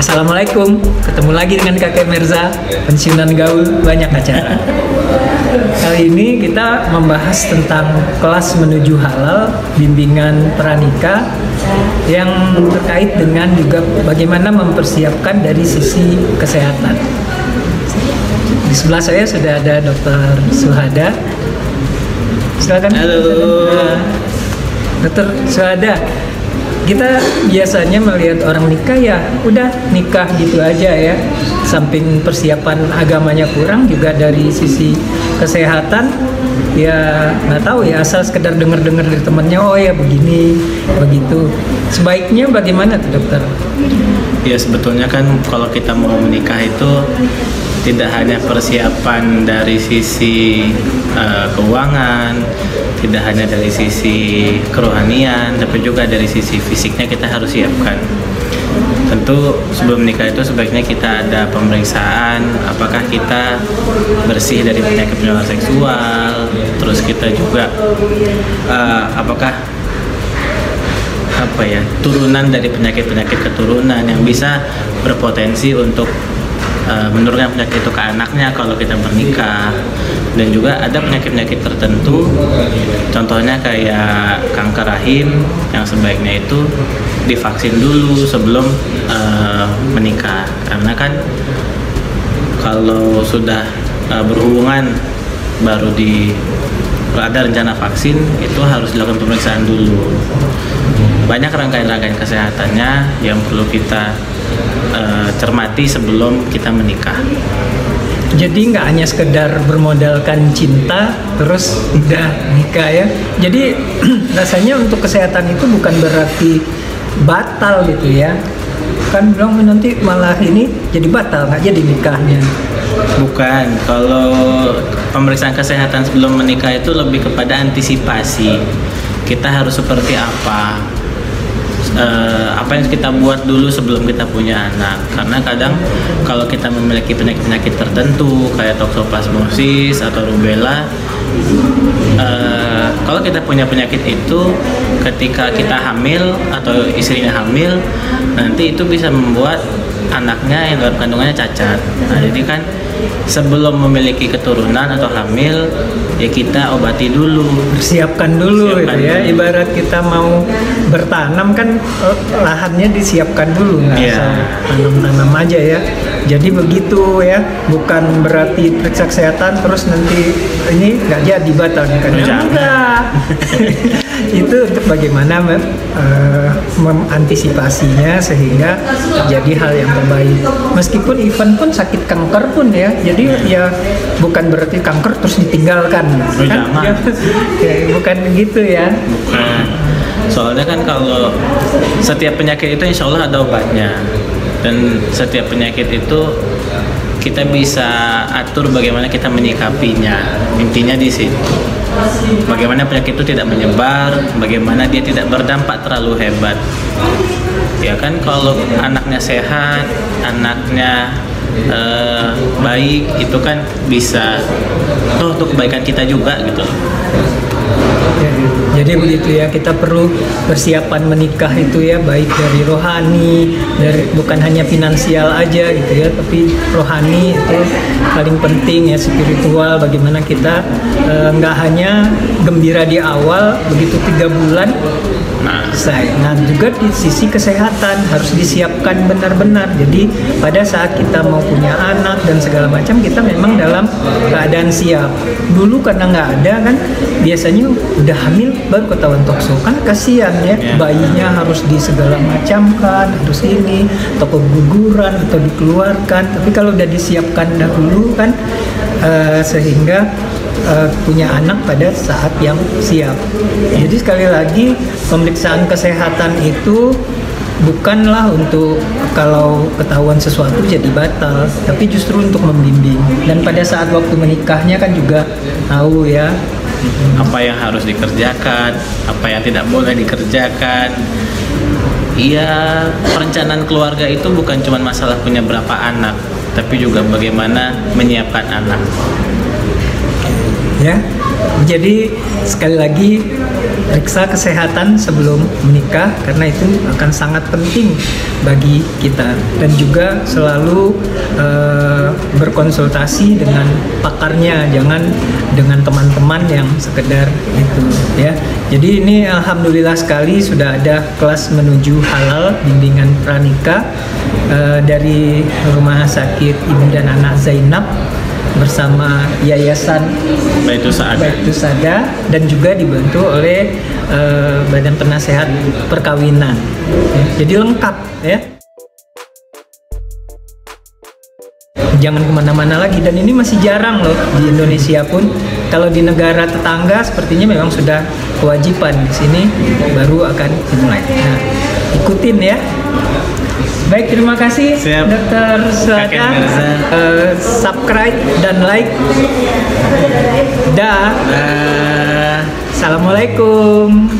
Assalamualaikum, ketemu lagi dengan Kakek Mirza, pensiunan gaul banyak acara. Kali ini kita membahas tentang kelas menuju halal, bimbingan pranikah yang terkait dengan juga bagaimana mempersiapkan dari sisi kesehatan. Di sebelah saya sudah ada Dr. Suhada. Silakan. Halo. Dr. Suhada. Kita biasanya melihat orang nikah ya udah nikah gitu aja ya, samping persiapan agamanya kurang, juga dari sisi kesehatan ya nggak tahu ya, asal sekedar dengar-dengar dari temannya, oh ya begini begitu. Sebaiknya bagaimana tuh dokter? Ya sebetulnya kan kalau kita mau menikah itu tidak hanya persiapan dari sisi keuangan, tidak hanya dari sisi kerohanian, tapi juga dari sisi fisiknya kita harus siapkan. Tentu sebelum menikah itu sebaiknya kita ada pemeriksaan apakah kita bersih dari penyakit penyakit seksual, terus kita juga apakah turunan dari penyakit-penyakit keturunan yang bisa berpotensi untuk menurunkan penyakit itu ke anaknya kalau kita menikah. Dan juga ada penyakit-penyakit tertentu, contohnya kayak kanker rahim yang sebaiknya itu divaksin dulu sebelum menikah, karena kan kalau sudah berhubungan baru ada rencana vaksin itu harus dilakukan pemeriksaan dulu. Banyak rangkaian-rangkaian kesehatannya yang perlu kita cermati sebelum kita menikah. Jadi nggak hanya sekedar bermodalkan cinta terus udah nikah ya. Jadi rasanya untuk kesehatan itu bukan berarti batal gitu ya. Kan bilang nanti malah ini jadi batal, nggak jadi nikahnya. Bukan, kalau pemeriksaan kesehatan sebelum menikah itu lebih kepada antisipasi. Kita harus seperti apa yang kita buat dulu sebelum kita punya anak. Karena kadang kalau kita memiliki penyakit-penyakit tertentu kayak toksoplasmosis atau rubella, kalau kita punya penyakit itu ketika kita hamil atau istrinya hamil, nanti itu bisa membuat anaknya yang dalam kandungannya cacat. Nah, jadi kan sebelum memiliki keturunan atau hamil ya kita obati dulu, siapkan dulu gitu ya. Ibarat kita mau bertanam kan lahannya disiapkan dulu, nggak asal tanam-tanam aja ya. Jadi begitu ya, bukan berarti periksa kesehatan terus nanti ini nggak jadi batal nikahnya. Enggak. Itu untuk bagaimana mengantisipasinya sehingga jadi hal yang terbaik. Meskipun event pun sakit kanker pun ya, jadi ya bukan berarti kanker terus ditinggalkan. Bukan begitu ya. Bukan. Soalnya kan kalau setiap penyakit itu insya Allah ada obatnya, dan setiap penyakit itu kita bisa atur bagaimana kita menyikapinya. Intinya di situ. Bagaimana penyakit itu tidak menyebar, bagaimana dia tidak berdampak terlalu hebat. Ya kan, kalau anaknya sehat, anaknya baik, itu kan bisa untuk kebaikan kita juga gitu. Jadi begitu ya, kita perlu persiapan menikah itu ya, baik dari rohani, dari bukan hanya finansial aja gitu ya, tapi rohani itu paling penting ya, spiritual. Bagaimana kita nggak hanya gembira di awal, begitu 3 bulan nah juga di sisi kesehatan harus disiapkan benar-benar. Jadi pada saat kita mau punya anak dan segala macam, kita memang dalam keadaan siap. Dulu karena nggak ada kan, biasanya udah hamil baru ketahuan tokso, kan kasihan ya, bayinya harus di segala macam kan, harus ini atau keguguran atau dikeluarkan. Tapi kalau udah disiapkan dahulu kan, sehingga punya anak pada saat yang siap. Jadi sekali lagi, pemeriksaan kesehatan itu bukanlah untuk kalau ketahuan sesuatu jadi batal, tapi justru untuk membimbing. Dan pada saat waktu menikahnya kan juga tahu ya apa yang harus dikerjakan, apa yang tidak boleh dikerjakan. Iya, perencanaan keluarga itu bukan cuma masalah punya berapa anak, tapi juga bagaimana menyiapkan anak. Ya, Jadi sekali lagi periksa kesehatan sebelum menikah karena itu akan sangat penting bagi kita, dan juga selalu berkonsultasi dengan pakarnya, jangan dengan teman-teman yang sekedar itu ya. Jadi ini alhamdulillah sekali sudah ada kelas menuju halal bimbingan pranikah dari Rumah Sakit Ibu dan Anak Zainab bersama Yayasan Baitus Saada dan juga dibantu oleh Badan Penasehat Perkawinan. Jadi lengkap ya. Jangan kemana-mana lagi, dan ini masih jarang loh di Indonesia pun. Kalau di negara tetangga sepertinya memang sudah kewajiban, di sini baru akan dimulai. Nah, ikutin ya. Baik, terima kasih Dr. Selada. Subscribe dan like. Dah. Assalamualaikum.